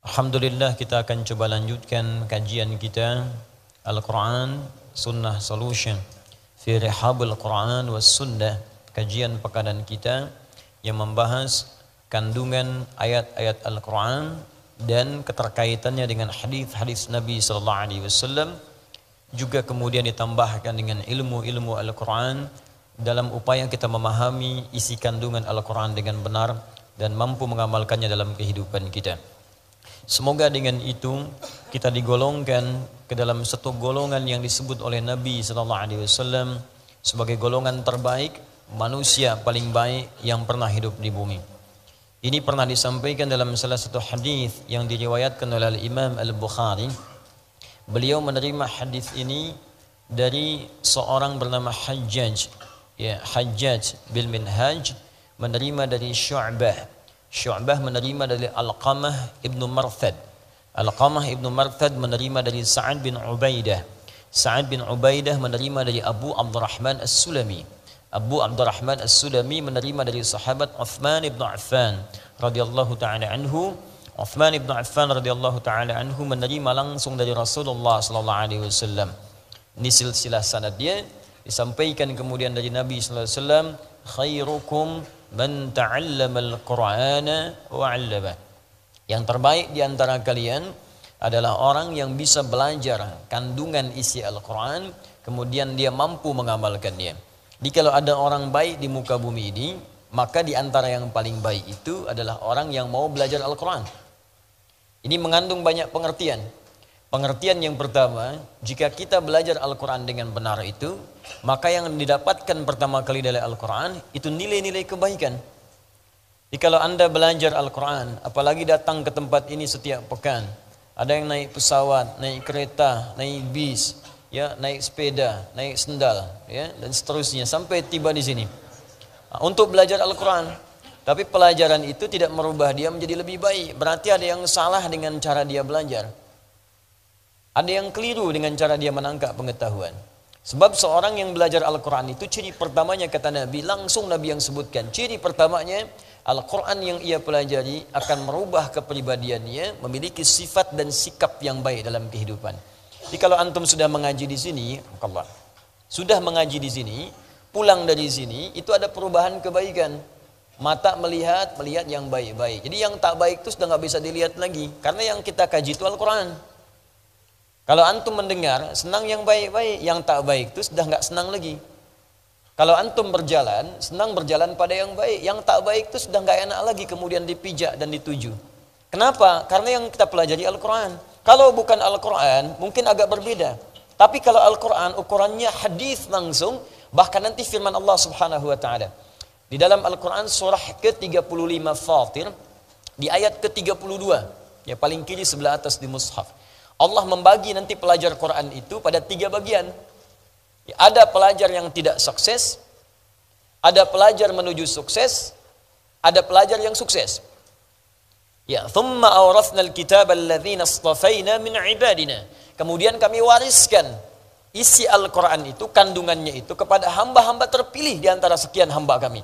Alhamdulillah, kita akan coba lanjutkan kajian kita Al-Quran Sunnah Solution fi Rihabul Quran was Sunnah, kajian pekanan kita yang membahas kandungan ayat-ayat Al-Quran dan keterkaitannya dengan hadis-hadis Nabi SAW, juga kemudian ditambahkan dengan ilmu-ilmu Al-Quran dalam upaya kita memahami isi kandungan Al-Quran dengan benar dan mampu mengamalkannya dalam kehidupan kita. Semoga dengan itu kita digolongkan ke dalam satu golongan yang disebut oleh Nabi SAW sebagai golongan terbaik, manusia paling baik yang pernah hidup di bumi. Ini pernah disampaikan dalam salah satu hadis yang diriwayatkan oleh Imam Al-Bukhari. Beliau menerima hadis ini dari seorang bernama Hajjaj, Hajjaj bil Minhaj, menerima dari Syu'bah menerima dari Alqamah ibnu Marthad. Alqamah ibnu Marthad menerima dari Sa'ad bin Ubaidah. Sa'ad bin Ubaidah menerima dari Abu Abdurrahman As-Sulami. Abu Abdurrahman As-Sulami menerima dari sahabat Uthman ibn Affan radhiyallahu ta'ala anhu. Uthman ibn Affan radhiyallahu ta'ala anhu menerima langsung dari Rasulullah sallallahu alaihi wasallam. Ini silsilah sanad dia, disampaikan kemudian dari Nabi sallallahu alaihi wasallam, khairukum man ta'allamal Qur'ana wa 'allama. Yang terbaik di antara kalian adalah orang yang bisa belajar kandungan isi Al-Qur'an kemudian dia mampu mengamalkannya. Jadi kalau ada orang baik di muka bumi ini, maka di antara yang paling baik itu adalah orang yang mau belajar Al-Qur'an. Ini mengandung banyak pengertian. Pengertian yang pertama, jika kita belajar Al-Quran dengan benar itu, maka yang didapatkan pertama kali dari Al-Quran itu nilai-nilai kebaikan. Jadi kalau Anda belajar Al-Quran, apalagi datang ke tempat ini setiap pekan, ada yang naik pesawat, naik kereta, naik bis, ya, naik sepeda, naik sendal, ya, dan seterusnya sampai tiba di sini untuk belajar Al-Quran. Tapi pelajaran itu tidak merubah dia menjadi lebih baik. Berarti ada yang salah dengan cara dia belajar. Ada yang keliru dengan cara dia menangkap pengetahuan. Sebab seorang yang belajar Al-Quran itu ciri pertamanya, kata Nabi, langsung Nabi yang sebutkan, ciri pertamanya Al-Quran yang ia pelajari akan merubah kepribadiannya, memiliki sifat dan sikap yang baik dalam kehidupan. Jadi kalau antum sudah mengaji di sini, Allah sudah mengaji di sini, pulang dari sini itu ada perubahan kebaikan. Mata melihat yang baik-baik. Jadi yang tak baik itu sudah nggak bisa dilihat lagi, karena yang kita kaji itu Al-Quran. Kalau antum mendengar, senang yang baik-baik, yang tak baik itu sudah nggak senang lagi. Kalau antum berjalan, senang berjalan pada yang baik, yang tak baik itu sudah nggak enak lagi kemudian dipijak dan dituju. Kenapa? Karena yang kita pelajari Al-Quran. Kalau bukan Al-Quran, mungkin agak berbeda. Tapi kalau Al-Quran, ukurannya hadis langsung, bahkan nanti firman Allah Subhanahu wa Ta'ala. Di dalam Al-Quran surah ke-35 Fatir, di ayat ke-32, ya paling kiri sebelah atas di mushaf. Allah membagi nanti pelajar Quran itu pada 3 bagian. Ada pelajar yang tidak sukses, ada pelajar menuju sukses, ada pelajar yang sukses. Ya, thumma awrathnal kitaba alladzina istafaina min ibadina. Kemudian kami wariskan isi Al-Quran itu, kandungannya itu kepada hamba-hamba terpilih di antara sekian hamba kami.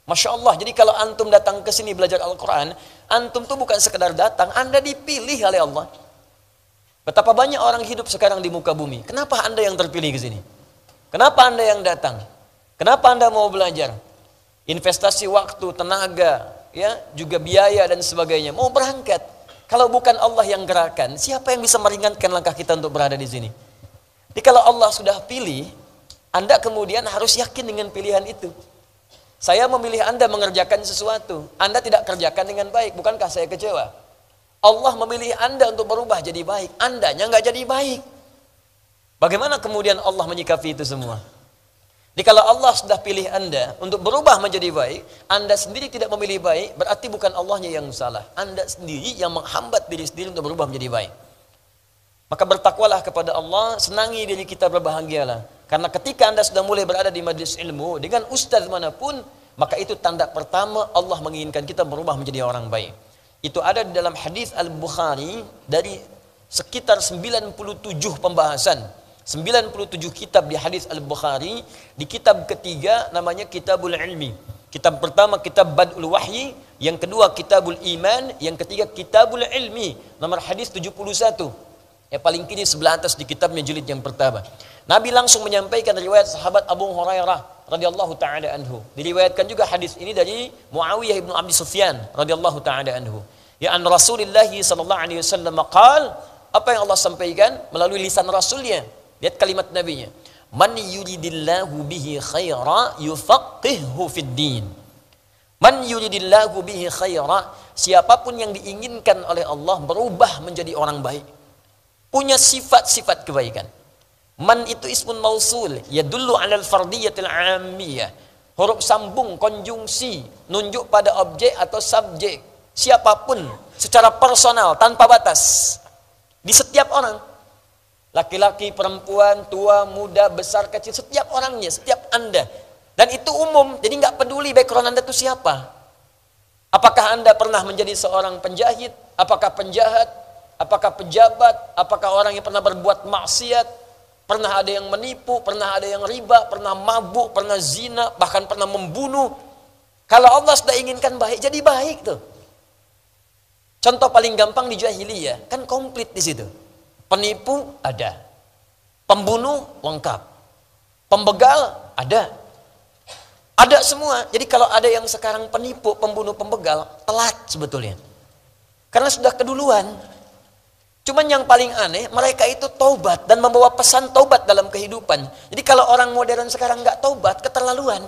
Masya Allah, jadi kalau antum datang ke sini belajar Al-Quran, antum tuh bukan sekedar datang, Anda dipilih oleh Allah. Betapa banyak orang hidup sekarang di muka bumi. Kenapa Anda yang terpilih ke sini? Kenapa Anda yang datang? Kenapa Anda mau belajar? Investasi waktu, tenaga, ya, juga biaya dan sebagainya. Mau berangkat. Kalau bukan Allah yang gerakan, siapa yang bisa meringankan langkah kita untuk berada di sini? Jadi kalau Allah sudah pilih, Anda kemudian harus yakin dengan pilihan itu. Saya memilih Anda mengerjakan sesuatu, Anda tidak kerjakan dengan baik, bukankah saya kecewa? Allah memilih Anda untuk berubah jadi baik, Andanya nggak jadi baik. Bagaimana kemudian Allah menyikapi itu semua? Jadi kalau Allah sudah pilih Anda untuk berubah menjadi baik, Anda sendiri tidak memilih baik, berarti bukan Allahnya yang salah. Anda sendiri yang menghambat diri sendiri untuk berubah menjadi baik. Maka bertakwalah kepada Allah, senangi diri kita, berbahagialah. Karena ketika Anda sudah mulai berada di majlis ilmu dengan ustaz manapun, maka itu tanda pertama Allah menginginkan kita berubah menjadi orang baik. Itu ada di dalam hadis Al-Bukhari dari sekitar 97 pembahasan, 97 kitab di hadis Al-Bukhari. Di kitab ketiga namanya Kitabul Ilmi. Kitab pertama kitab Bad'ul Wahyi, Yang kedua kitabul iman, yang ketiga kitabul ilmi. Nomor hadis 71. Ya paling kiri sebelah atas di kitabnya jilid yang pertama. Nabi langsung menyampaikan riwayat sahabat Abu Hurairah radhiyallahu taala anhu. Diriwayatkan juga hadis ini dari Muawiyah bin Abi Sufyan radhiyallahu taala anhu. Ya an Rasulullah sallallahu alaihi wasallam qaal, apa yang Allah sampaikan melalui lisan Rasulnya. Lihat kalimat nabinya. Man yuridillahu bihi khaira yufaqihhu fid din. Man yuridillahu bihi khaira, siapapun yang diinginkan oleh Allah berubah menjadi orang baik, punya sifat-sifat kebaikan. Man itu ismun mausul, yadullu 'alal fardiyatil 'ammiyah. Huruf sambung konjungsi nunjuk pada objek atau subjek. Siapapun secara personal tanpa batas. Di setiap orang. Laki-laki, perempuan, tua, muda, besar, kecil, setiap orangnya, setiap Anda. Dan itu umum, jadi nggak peduli background Anda itu siapa. Apakah Anda pernah menjadi seorang penjahit, apakah penjahat, apakah pejabat, apakah orang yang pernah berbuat maksiat, pernah ada yang menipu, pernah ada yang riba, pernah mabuk, pernah zina, bahkan pernah membunuh. Kalau Allah sudah inginkan baik, jadi baik tuh. Contoh paling gampang di jahiliyah, kan komplit di situ. Penipu ada, pembunuh lengkap, pembegal ada semua. Jadi kalau ada yang sekarang penipu, pembunuh, pembegal, telat sebetulnya, karena sudah keduluan. Cuman yang paling aneh, mereka itu taubat dan membawa pesan taubat dalam kehidupan. Jadi kalau orang modern sekarang nggak taubat, keterlaluan.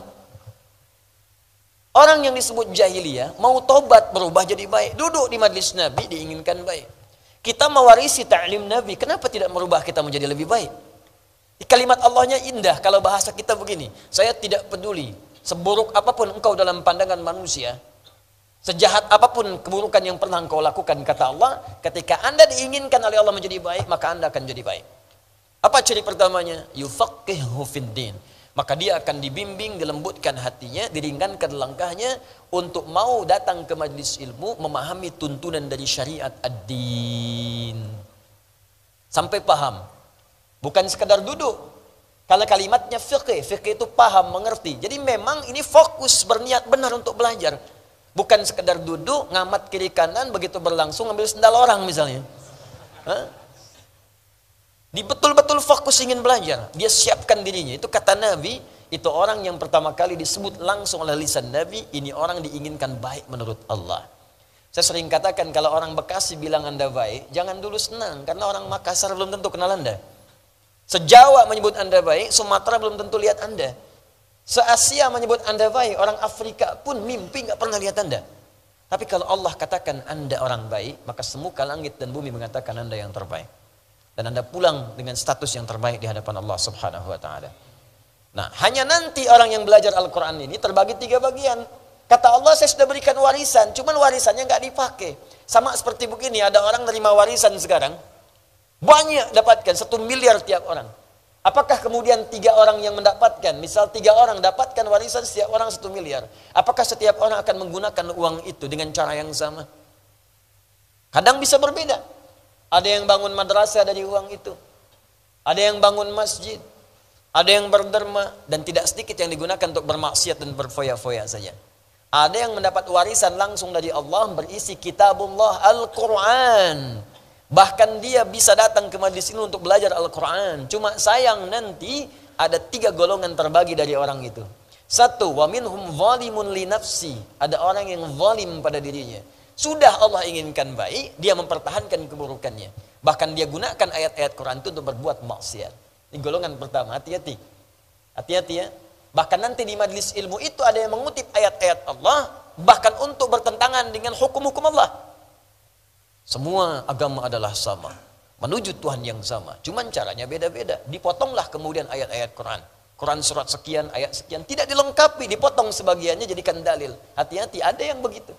Orang yang disebut jahiliyah mau taubat berubah jadi baik, duduk di majlis Nabi diinginkan baik. Kita mewarisi ta'lim Nabi, kenapa tidak merubah kita menjadi lebih baik? Kalimat Allahnya indah, kalau bahasa kita begini, saya tidak peduli seburuk apapun engkau dalam pandangan manusia, sejahat apapun keburukan yang pernah engkau lakukan, kata Allah, ketika Anda diinginkan oleh Allah menjadi baik, maka Anda akan jadi baik. Apa ciri pertamanya? Yufaqihu fiddin. Maka dia akan dibimbing, dilembutkan hatinya, diringankan langkahnya untuk mau datang ke majlis ilmu, memahami tuntunan dari syariat ad-din. Sampai paham. Bukan sekadar duduk. Kalau kalimatnya fiqh itu paham, mengerti. Jadi memang ini fokus, berniat benar untuk belajar. Bukan sekadar duduk, ngamat kiri kanan, begitu berlangsung, ambil sendal orang misalnya. Hah? Dia betul-betul fokus ingin belajar. Dia siapkan dirinya. Itu kata Nabi, itu orang yang pertama kali disebut langsung oleh lisan Nabi, ini orang diinginkan baik menurut Allah. Saya sering katakan kalau orang Bekasi bilang Anda baik, jangan dulu senang, karena orang Makassar belum tentu kenal Anda. Se-Jawa menyebut Anda baik, Sumatera belum tentu lihat Anda. Se-Asia menyebut Anda baik, orang Afrika pun mimpi nggak pernah lihat Anda. Tapi kalau Allah katakan Anda orang baik, maka semuka langit dan bumi mengatakan Anda yang terbaik. Dan Anda pulang dengan status yang terbaik di hadapan Allah Subhanahu wa taala. Nah, hanya nanti orang yang belajar Al-Qur'an ini terbagi 3 bagian. Kata Allah, saya sudah berikan warisan, cuman warisannya nggak dipakai. Sama seperti begini, ada orang nerima warisan sekarang, banyak dapatkan 1 miliar tiap orang. Apakah kemudian 3 orang yang mendapatkan, misal 3 orang dapatkan warisan setiap orang 1 miliar. Apakah setiap orang akan menggunakan uang itu dengan cara yang sama? Kadang bisa berbeda. Ada yang bangun madrasah dari uang itu. Ada yang bangun masjid. Ada yang berderma. Dan tidak sedikit yang digunakan untuk bermaksiat dan berfoya-foya saja. Ada yang mendapat warisan langsung dari Allah berisi kitabullah Al-Quran. Bahkan dia bisa datang ke majlis ini untuk belajar Al-Quran. Cuma sayang nanti ada 3 golongan terbagi dari orang itu. 1, wa minhum zalimun li nafsi. Ada orang yang zalim pada dirinya. Sudah Allah inginkan baik, dia mempertahankan keburukannya. Bahkan dia gunakan ayat-ayat Quran itu untuk berbuat maksiat. Ini golongan pertama, hati-hati. Hati-hati ya. Bahkan nanti di majlis ilmu itu ada yang mengutip ayat-ayat Allah, bahkan untuk bertentangan dengan hukum-hukum Allah. Semua agama adalah sama, menuju Tuhan yang sama. Cuman caranya beda-beda. Dipotonglah kemudian ayat-ayat Quran. Quran surat sekian, ayat sekian. Tidak dilengkapi, dipotong sebagiannya jadikan dalil. Hati-hati, ada yang begitu.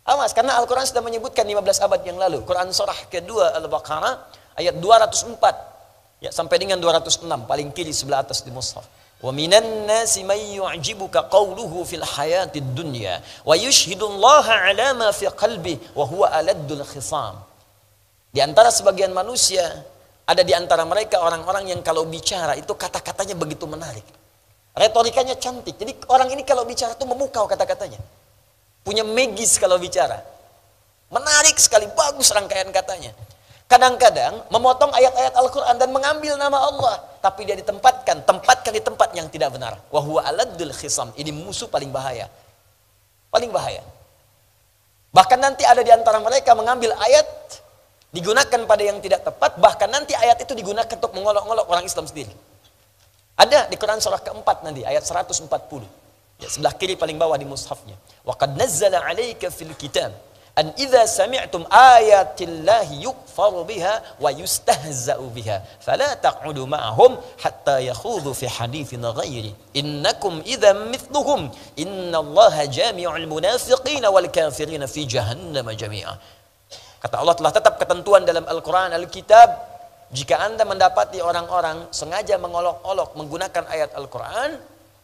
Awas, karena Al-Quran sudah menyebutkan 15 abad yang lalu. Quran surah kedua Al-Baqarah ayat 204 ya, sampai dengan 206, paling kiri sebelah atas di mushaf. Wa minan nasi may yu'jibuka qawluhu fil hayatid dunya wa yushhidullaha ala ma fi qalbi wa huwa aladdul khisam. Di antara sebagian manusia, ada di antara mereka orang-orang yang kalau bicara itu kata-katanya begitu menarik. Retorikanya cantik. Jadi orang ini kalau bicara itu memukau kata-katanya. punya magis kalau bicara. Menarik sekali, bagus rangkaian katanya. Kadang-kadang memotong ayat-ayat Al-Quran dan mengambil nama Allah, tapi dia tempatkan di tempat yang tidak benar. Wa huwa aladul khisam. Ini musuh paling bahaya. Paling bahaya. Bahkan nanti ada di antara mereka mengambil ayat, digunakan pada yang tidak tepat, bahkan nanti ayat itu digunakan untuk mengolok-olok orang Islam sendiri. Ada di Quran surah keempat nanti, ayat 140. Ya, sebelah kiri paling bawah di mushafnya. Wa qad nazzala 'alaika fil kitab an idza sami'tum ayatillahi yukfaru biha wa yustahza'u biha fala taq'udu ma'ahum hatta yakhudhu fi haditsin ghairi innakum idzan mithluhum innallaha jami'ul munafiqina wal kafirina fi jahannam jami'a. Kata Allah, telah tetap ketentuan dalam Al-Quran, Al-Kitab, jika Anda mendapati orang-orang sengaja mengolok-olok menggunakan ayat Al-Quran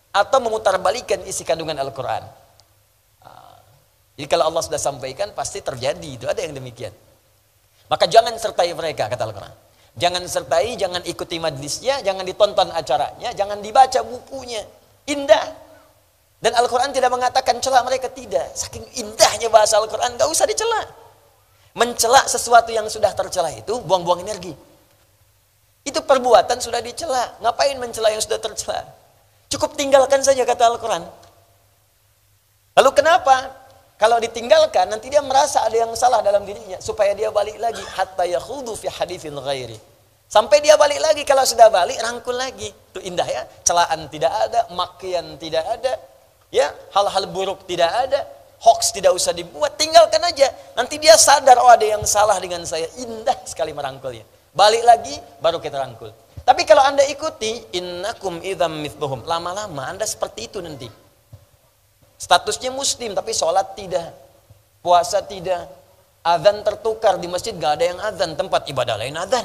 atau memutarbalikan isi kandungan Al-Quran. Jadi kalau Allah sudah sampaikan, pasti terjadi. Itu ada yang demikian. Maka jangan sertai mereka, kata Al-Quran. Jangan sertai, jangan ikuti majlisnya, jangan ditonton acaranya, jangan dibaca bukunya. Indah. Dan Al-Quran tidak mengatakan cela mereka, tidak. Saking indahnya bahasa Al-Quran, gak usah dicela. Mencela sesuatu yang sudah tercela itu buang-buang energi. Itu perbuatan sudah dicela. Ngapain mencela yang sudah tercela? Cukup tinggalkan saja, kata Al-Quran. Lalu kenapa? Kalau ditinggalkan, nanti dia merasa ada yang salah dalam dirinya, supaya dia balik lagi. Hatta yakhudhu fi haditsin ghairi. Sampai dia balik lagi, kalau sudah balik, rangkul lagi. Itu indah ya. Celaan tidak ada, makian tidak ada, ya, hal-hal buruk tidak ada, hoax tidak usah dibuat, tinggalkan aja. Nanti dia sadar, oh ada yang salah dengan saya. Indah sekali merangkulnya. Balik lagi, baru kita rangkul. Tapi kalau Anda ikuti, innakum idzam mithluhum, lama-lama Anda seperti itu nanti. Statusnya muslim, tapi sholat tidak, puasa tidak, azan tertukar, di masjid gak ada yang azan, tempat ibadah lain azan.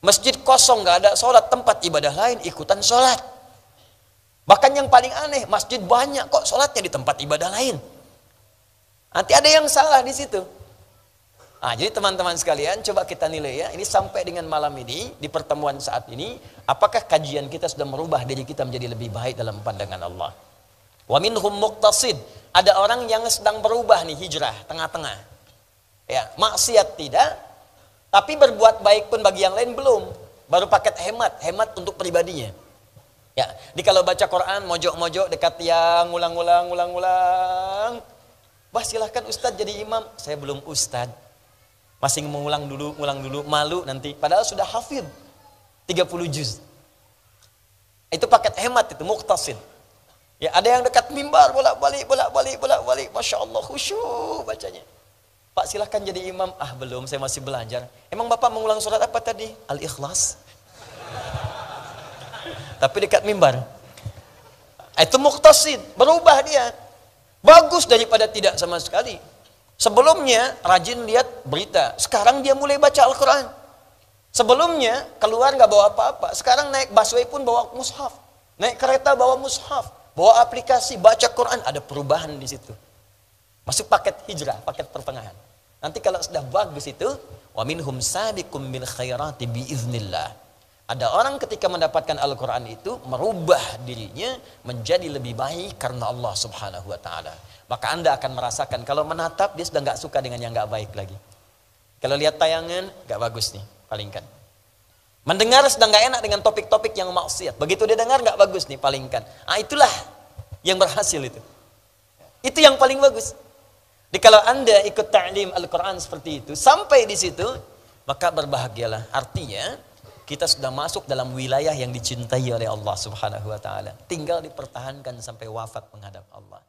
Masjid kosong, gak ada sholat, tempat ibadah lain ikutan sholat. Bahkan yang paling aneh, masjid banyak kok sholatnya di tempat ibadah lain. Nanti ada yang salah di situ. Nah, jadi teman-teman sekalian, coba kita nilai ya, ini sampai dengan malam ini, di pertemuan saat ini, apakah kajian kita sudah merubah diri kita menjadi lebih baik dalam pandangan Allah? Wa minhum muqtasid, ada orang yang sedang berubah nih, hijrah tengah-tengah. Ya, maksiat tidak, tapi berbuat baik pun bagi yang lain belum. Baru paket hemat untuk pribadinya. Ya, di kalau baca Quran mojok-mojok dekat tiang, ulang-ulang. Bah, silahkan Ustadz jadi imam. Saya belum Ustadz. Masih mengulang dulu, malu nanti. Padahal sudah hafid 30 juz. Itu paket hemat, itu muqtasid. Ya, ada yang dekat mimbar bolak-balik. Masya Allah, khusyuk bacanya. Pak, silahkan jadi imam. Ah, belum, saya masih belajar. Emang Bapak mengulang surat apa tadi? Al-Ikhlas. Tapi dekat mimbar. Itu muqtasid, berubah dia. Bagus daripada tidak sama sekali. Sebelumnya rajin lihat berita. Sekarang dia mulai baca Al-Quran. Sebelumnya keluar nggak bawa apa-apa. Sekarang naik busway pun bawa mushaf. Naik kereta bawa mushaf. Bawa aplikasi, baca Quran, ada perubahan di situ. Masuk paket hijrah, paket pertengahan. Nanti kalau sudah bagus itu, wa minhum sabiqum bil khairati biiznillah. Ada orang ketika mendapatkan Al-Quran itu merubah dirinya menjadi lebih baik karena Allah Subhanahu wa taala. Maka Anda akan merasakan kalau menatap dia sudah nggak suka dengan yang nggak baik lagi. Kalau lihat tayangan nggak bagus nih, palingkan. Mendengar sedang nggak enak dengan topik-topik yang maksiat. Begitu dia dengar nggak bagus nih, palingkan. Ah, itulah yang berhasil itu. Itu yang paling bagus. Jadi kalau Anda ikut ta'lim Al-Quran seperti itu, sampai di situ, maka berbahagialah. Artinya, kita sudah masuk dalam wilayah yang dicintai oleh Allah Subhanahu wa taala. Tinggal dipertahankan sampai wafat menghadap Allah.